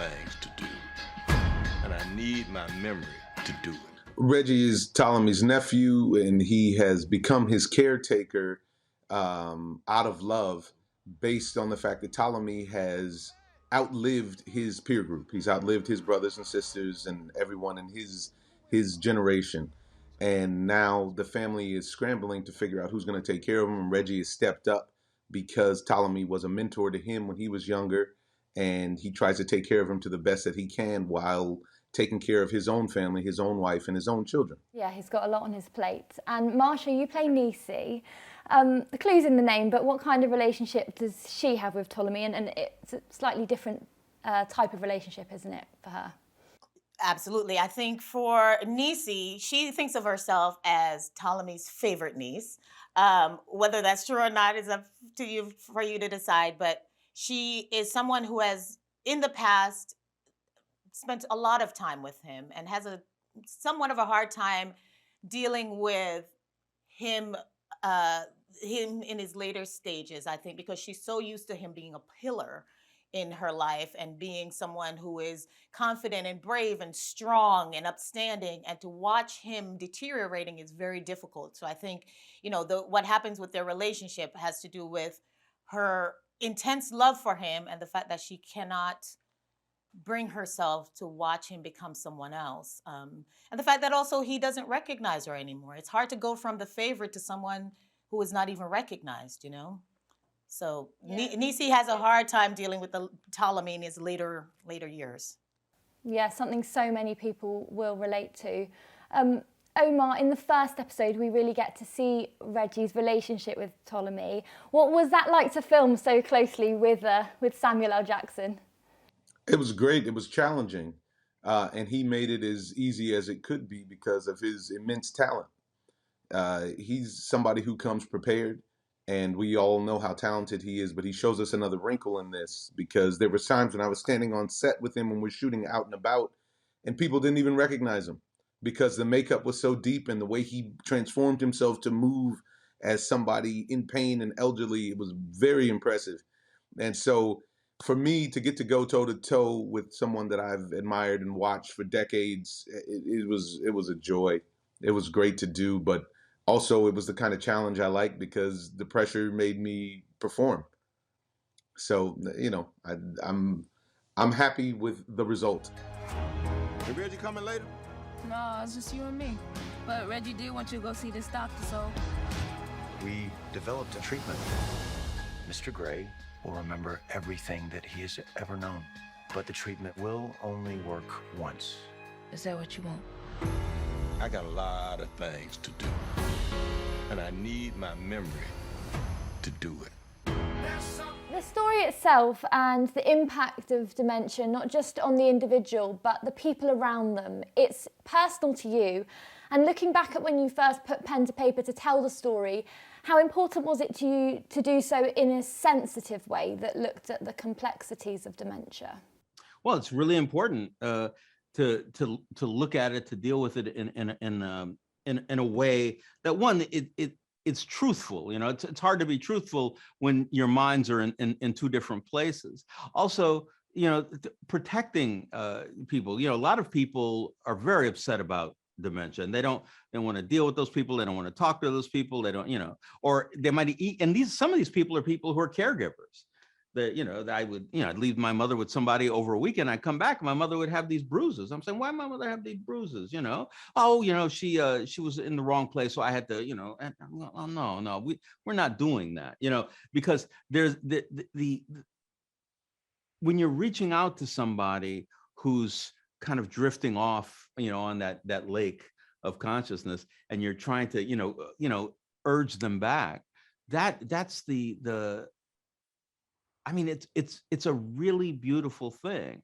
things to do, and I need my memory to do it. Reggie is Ptolemy's nephew, and he has become his caretaker out of love, based on the fact that Ptolemy has outlived his peer group. He's outlived his brothers and sisters and everyone in his generation. And now the family is scrambling to figure out who's going to take care of him. And Reggie has stepped up because Ptolemy was a mentor to him when he was younger, and he tries to take care of him to the best that he can while taking care of his own family, his own wife, and his own children. Yeah, he's got a lot on his plate. And Marsha, you play Nisi. The clue's in the name, but what kind of relationship does she have with Ptolemy? And it's a slightly different type of relationship, isn't it, for her? Absolutely. I think for Nisi, she thinks of herself as Ptolemy's favorite niece. Whether that's true or not is up to you for you to decide. But she is someone who has, in the past, spent a lot of time with him and has somewhat of a hard time dealing with him in his later stages, I think, because she's so used to him being a pillar in her life and being someone who is confident and brave and strong and upstanding, and to watch him deteriorating is very difficult. So I think, what happens with their relationship has to do with her intense love for him and the fact that she cannot bring herself to watch him become someone else. And the fact that also he doesn't recognize her anymore. It's hard to go from the favorite to someone who is not even recognized, So yeah. Nisi has a hard time dealing with the Ptolemy in his later years. Yeah, something so many people will relate to. Omar, in the first episode, we really get to see Reggie's relationship with Ptolemy. What was that like to film so closely with Samuel L. Jackson? It was great. It was challenging. And he made it as easy as it could be because of his immense talent. He's somebody who comes prepared, and we all know how talented he is, but he shows us another wrinkle in this, because there were times when I was standing on set with him when we're shooting out and about, and people didn't even recognize him because the makeup was so deep, and the way he transformed himself to move as somebody in pain and elderly, it was very impressive. And so for me to get to go toe to toe with someone that I've admired and watched for decades, it was a joy. It was great to do, but also it was the kind of challenge I like because the pressure made me perform. So, I'm happy with the result. Is Reggie coming later? No, it's just you and me. But Reggie did want you to go see this doctor, so. We developed a treatment. Mr. Gray will remember everything that he has ever known, but the treatment will only work once. Is that what you want? I got a lot of things to do, and I need my memory to do it. The story itself and the impact of dementia, not just on the individual, but the people around them, it's personal to you. And looking back at when you first put pen to paper to tell the story, how important was it to you to do so in a sensitive way that looked at the complexities of dementia? Well, it's really important to look at it, to deal with it in a way that, one, it's truthful. It's hard to be truthful when your minds are in two different places. Also, protecting people. A lot of people are very upset about dementia, and they don't want to deal with those people. They don't want to talk to those people. They don't, or they might eat. And some of these people are people who are caregivers. That I would, I'd leave my mother with somebody over a weekend. I'd come back, and my mother would have these bruises. I'm saying, why my mother have these bruises? She was in the wrong place, so I had to, and, oh, no, we're not doing that, because there's the when you're reaching out to somebody who's kind of drifting off, on that lake of consciousness, and you're trying to, urge them back. That's it's a really beautiful thing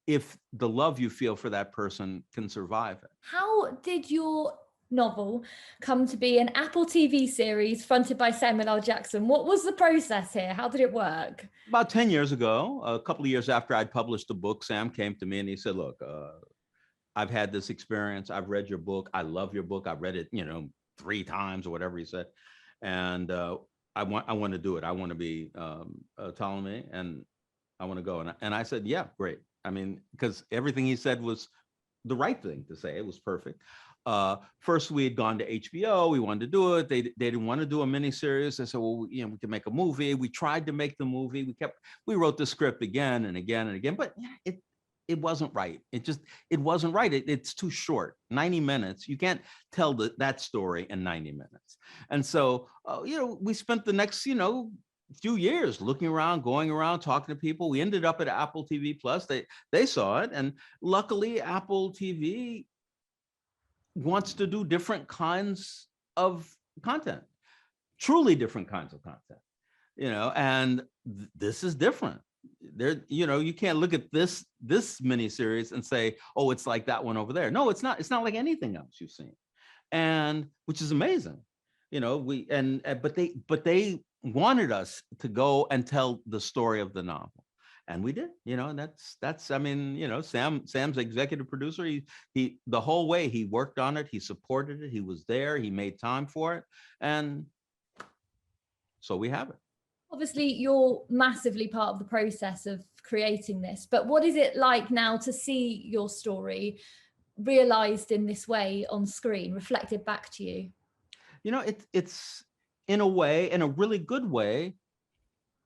if the love you feel for that person can survive it. How did your novel come to be an Apple TV series fronted by Samuel L. Jackson? What was the process here? How did it work? About 10 years ago, a couple of years after I'd published the book, Sam came to me and he said, look, I've had this experience. I've read your book. I love your book. I've read it, 3 times or whatever he said. And I want to do it. I want to be Ptolemy, and I want to go. And I said, yeah, great. I mean, because everything he said was the right thing to say. It was perfect. First, we had gone to HBO. We wanted to do it. They didn't want to do a miniseries. I said, well, you know, we can make a movie. We tried to make the movie. We wrote the script again and again and again, but it wasn't right. It wasn't right. It's too short. 90 minutes. You can't tell that story in 90 minutes. And so, you know, we spent the next, you know, few years looking around, going around, talking to people. We ended up at Apple TV Plus. They saw it, and luckily Apple TV wants to do different kinds of content, truly different kinds of content, you know, and this is different. There, you know, you can't look at this miniseries and say, oh, it's like that one over there. No, it's not. It's not like anything else you've seen, and which is amazing. You know, but they wanted us to go and tell the story of the novel, and we did. You know, and that's I mean, you know, Sam's executive producer. He the whole way he worked on it. He supported it. He was there. He made time for it, and so we have it. Obviously, you're massively part of the process of creating this, but what is it like now to see your story realized in this way on screen, reflected back to you? You know, it's in a way, in a really good way,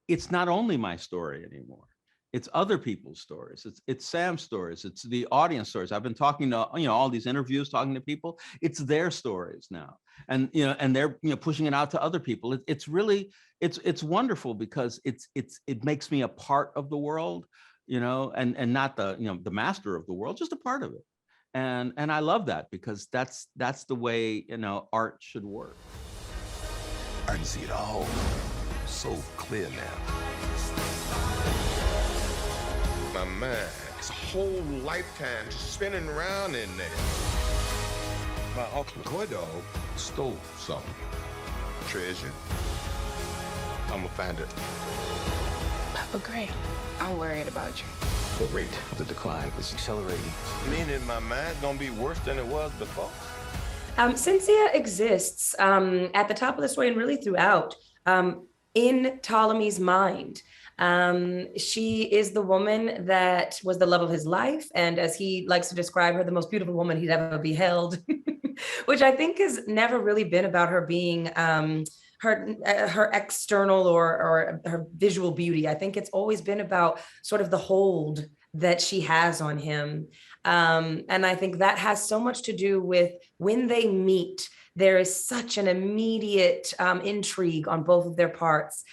it's not only my story anymore. It's other people's stories. It's Sam's stories. It's the audience stories. I've been talking to, you know, all these interviews, talking to people. It's their stories now, and you know, and they're, you know, pushing it out to other people. It's really, it's wonderful because it makes me a part of the world, you know, and not the, you know, the master of the world, just a part of it. And I love that because that's the way, you know, art should work. I can see it all so clear now. My mind, it's a whole lifetime just spinning around in there. My Uncle Toy Dog stole something. Treasure. I'm gonna find it. Papa Gray, I'm worried about you. The rate of the decline is accelerating. Meaning my mind's gonna be worse than it was before. Cynthia exists at the top of the story and really throughout in Ptolemy's mind. She is the woman that was the love of his life. And as he likes to describe her, the most beautiful woman he'd ever beheld, which I think has never really been about her being her external or her visual beauty. I think it's always been about sort of the hold that she has on him. And I think that has so much to do with when they meet, there is such an immediate intrigue on both of their parts.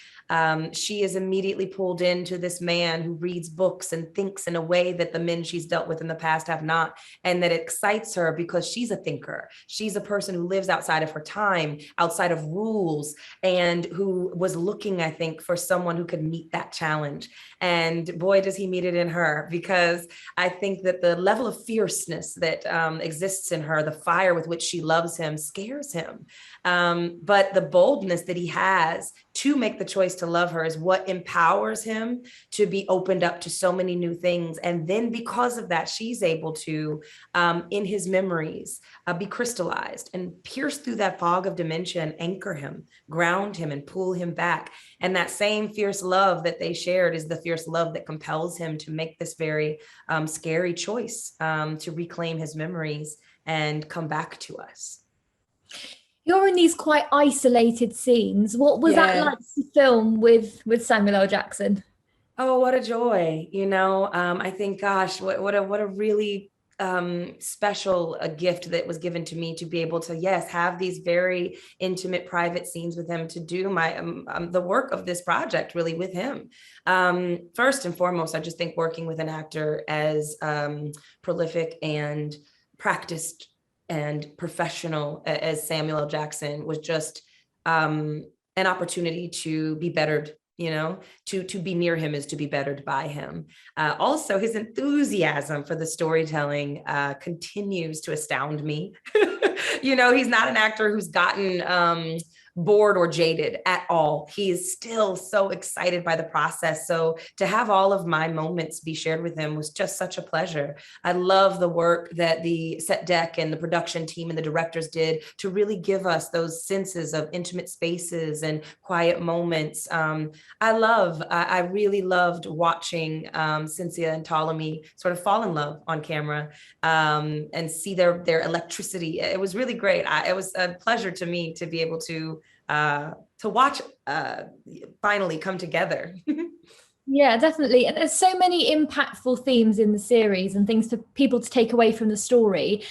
She is immediately pulled into this man who reads books and thinks in a way that the men she's dealt with in the past have not, and that excites her because she's a thinker. She's a person who lives outside of her time, outside of rules, and who was looking, I think, for someone who could meet that challenge. And boy, does he meet it in her, because I think that the level of fierceness that exists in her, the fire with which she loves him, scares him. But the boldness that he has to make the choice to love her is what empowers him to be opened up to so many new things. And then because of that, she's able to, in his memories, be crystallized and pierce through that fog of dimension, anchor him, ground him, and pull him back. And that same fierce love that they shared is the fierce love that compels him to make this very scary choice to reclaim his memories and come back to us. You're in these quite isolated scenes. What was that like to film with Samuel L. Jackson? Oh, what a joy. You know, I think, gosh, what a really special gift that was given to me to be able to, yes, have these very intimate, private scenes with him, to do my the work of this project really with him. First and foremost, I just think working with an actor as prolific and practiced and professional as Samuel L. Jackson was just an opportunity to be bettered, you know, to be near him is to be bettered by him. Also, his enthusiasm for the storytelling continues to astound me. You know, he's not an actor who's gotten bored or jaded at all. He is still so excited by the process. So to have all of my moments be shared with him was just such a pleasure. I love the work that the set deck and the production team and the directors did to really give us those senses of intimate spaces and quiet moments. I really loved watching Cynthia and Ptolemy sort of fall in love on camera and see their electricity. It was really great. It was a pleasure to me to be able to watch finally come together. Yeah, definitely. And there's so many impactful themes in the series and things for people to take away from the story.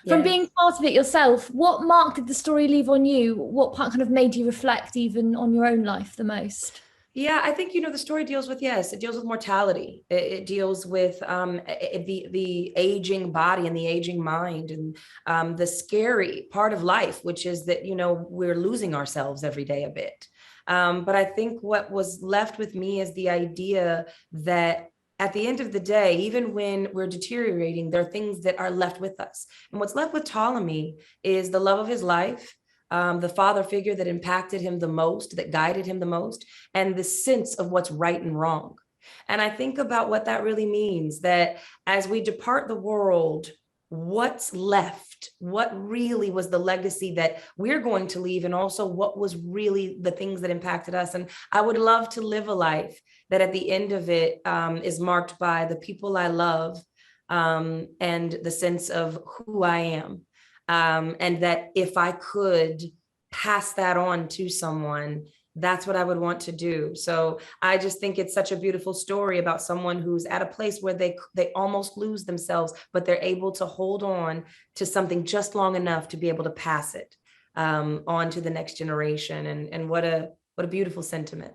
From being part of it yourself, what mark did the story leave on you? What part kind of made you reflect even on your own life the most? Yeah, I think, the story deals with, it deals with mortality. It deals with the aging body and the aging mind, and the scary part of life, which is that, we're losing ourselves every day a bit. But I think what was left with me is the idea that at the end of the day, even when we're deteriorating, there are things that are left with us. And what's left with Ptolemy is the love of his life, the father figure that impacted him the most, that guided him the most, and the sense of what's right and wrong. And I think about what that really means, that as we depart the world, what's left? What really was the legacy that we're going to leave? And also what was really the things that impacted us? And I would love to live a life that at the end of it is marked by the people I love and the sense of who I am. And that if I could pass that on to someone, that's what I would want to do. So I just think it's such a beautiful story about someone who's at a place where they almost lose themselves, but they're able to hold on to something just long enough to be able to pass it on to the next generation. And what a beautiful sentiment.